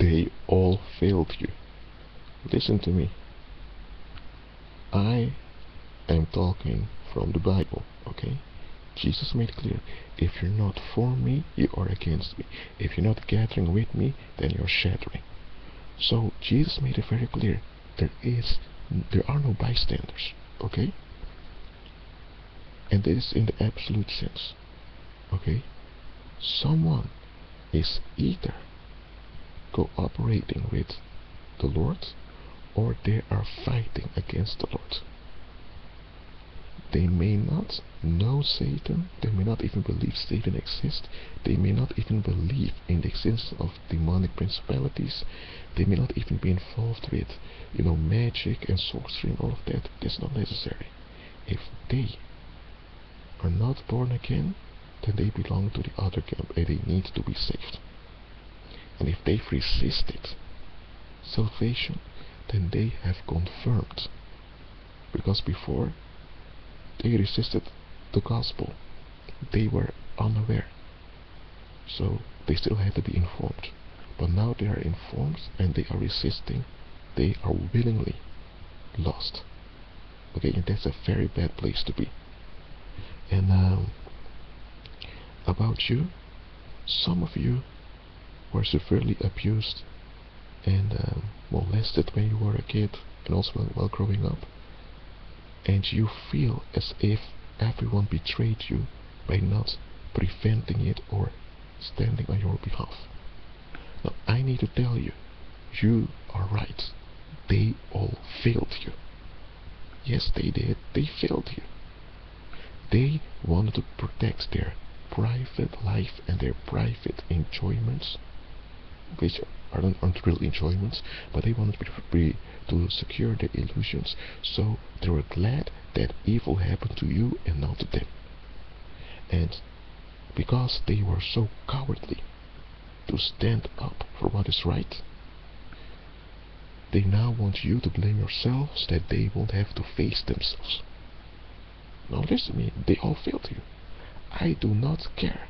They all failed you. Listen to me. I am talking from the Bible, okay? Jesus made clear, if you're not for me, you are against me. If you're not gathering with me, then you're shattering. So Jesus made it very clear, there are no bystanders, okay? And this is in the absolute sense, okay? Someone is either cooperating with the Lord, or they are fighting against the Lord. They may not know Satan, they may not even believe Satan exists, they may not even believe in the existence of demonic principalities, they may not even be involved with, magic and sorcery and all of that. That's not necessary. If they are not born again, then they belong to the other camp and they need to be saved. And if they've resisted salvation, then they have confirmed, because before they resisted the gospel, they were unaware, so they still had to be informed. But now they are informed and they are resisting, they are willingly lost. Okay, and that's a very bad place to be. And about you, some of you were severely abused and molested when you were a kid, and also while growing up, and you feel as if everyone betrayed you by not preventing it or standing on your behalf. Now I need to tell you, you are right. They all failed you. Yes, they did. They failed you. They wanted to protect their private life and their private enjoyments, which aren't real enjoyments, but they wanted to secure their illusions, so they were glad that evil happened to you and not to them. And because they were so cowardly to stand up for what is right, they now want you to blame yourselves that they won't have to face themselves. Now listen to me, they all failed you. I do not care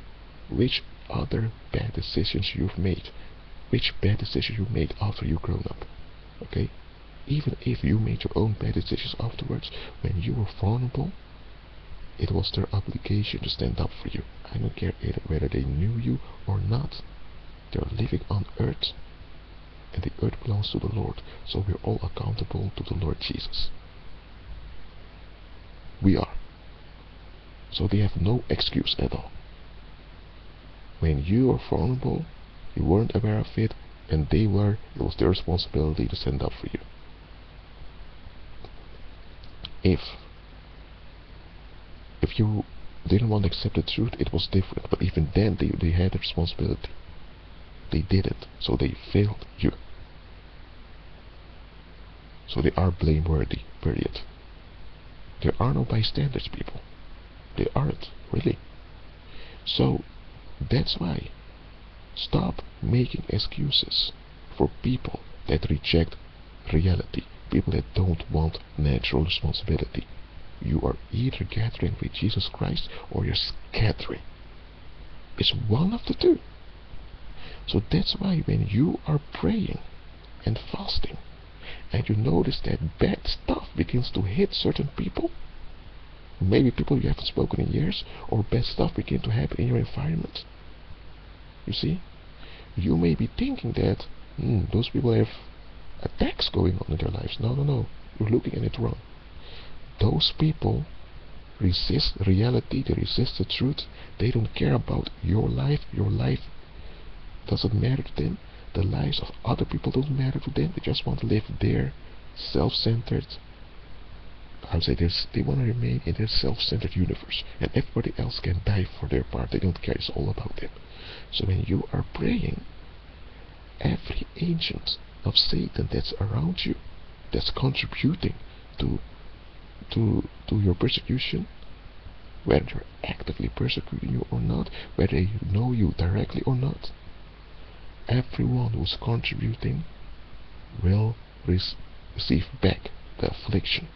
which other bad decisions you've made, which bad decisions you made after you've grown up, okay? Even if you made your own bad decisions afterwards, when you were vulnerable, it was their obligation to stand up for you. I don't care whether they knew you or not. They're living on earth, and the earth belongs to the Lord, so we're all accountable to the Lord Jesus. We are. So they have no excuse at all. When you were vulnerable, you weren't aware of it, and they were, it was their responsibility to stand up for you. If you didn't want to accept the truth, it was different, but even then they had the responsibility. They did it, so they failed you. So they are blameworthy, period. There are no bystanders, people. They aren't, really. So that's why, stop making excuses for people that reject reality, people that don't want natural responsibility. You are either gathering with Jesus Christ or you're scattering. It's one of the two. So that's why when you are praying and fasting and you notice that bad stuff begins to hit certain people, maybe people you haven't spoken in years, or bad stuff begin to happen in your environment, you see, you may be thinking that those people have attacks going on in their lives. No, you're looking at it wrong. Those people resist reality, they resist the truth. They don't care about your life. Your life doesn't matter to them. The lives of other people don't matter to them. They just want to live their self-centered, I would say they want to remain in their self-centered universe, and everybody else can die for their part. They don't care. It's all about them. So when you are praying, every agent of Satan that's around you, that's contributing to your persecution, whether they're actively persecuting you or not, whether they know you directly or not, everyone who's contributing will receive back the affliction,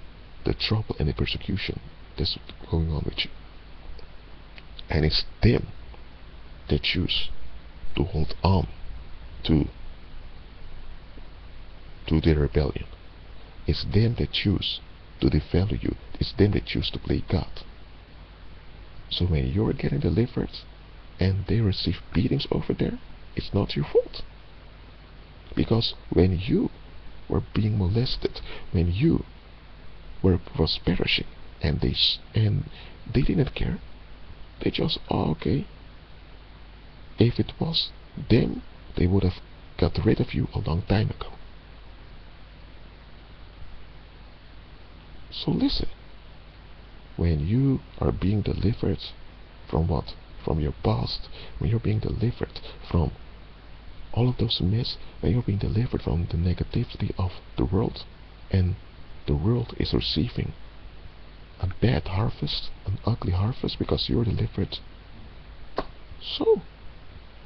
the trouble and the persecution that's going on with you. And it's them that choose to hold on to to their rebellion. It's them that choose to devalue you. It's them that choose to play God. So when you're getting delivered and they receive beatings over there, it's not your fault. Because when you were being molested, when you was perishing, and they didn't care, they just, oh, okay. If it was them, they would have got rid of you a long time ago. So listen, when you are being delivered from what? From your past, when you're being delivered from all of those myths, when you're being delivered from the negativity of the world, and the world is receiving a bad harvest, an ugly harvest, because you're delivered, so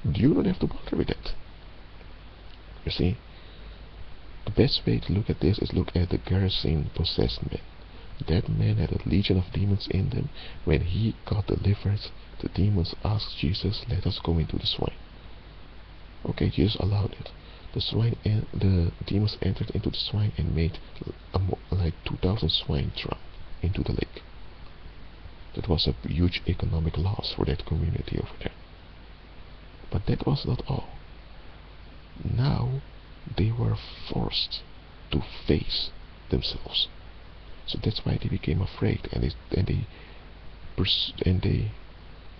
you don't have to bother with that. You see, the best way to look at this is look at the Gerasene possessed man. That man had a legion of demons in them. When he got delivered, the demons asked Jesus, let us go into the swine. Okay, Jesus allowed it. The demons entered into the swine and made like 2,000 swine drown into the lake. That was a huge economic loss for that community over there. But that was not all. Now they were forced to face themselves. So that's why they became afraid, and they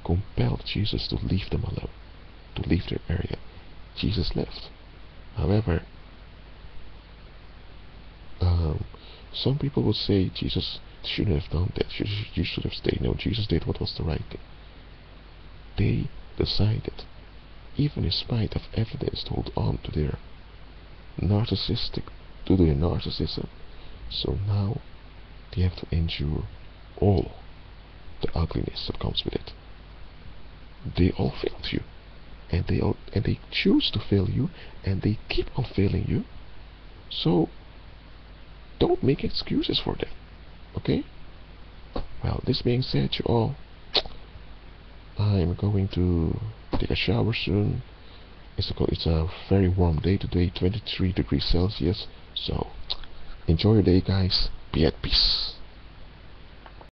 compelled Jesus to leave them alone, to leave their area. Jesus left. However, some people would say Jesus shouldn't have done that. You should have stayed. No, Jesus did what was the right thing. They decided, even in spite of evidence, to hold on to their narcissism. So now they have to endure all the ugliness that comes with it. They all failed you, and they choose to fail you, and they keep on failing you. So don't make excuses for them. Okay? Well, this being said, you all, I'm going to take a shower soon. It's a very warm day today, 23 degrees Celsius. So enjoy your day, guys. Be at peace.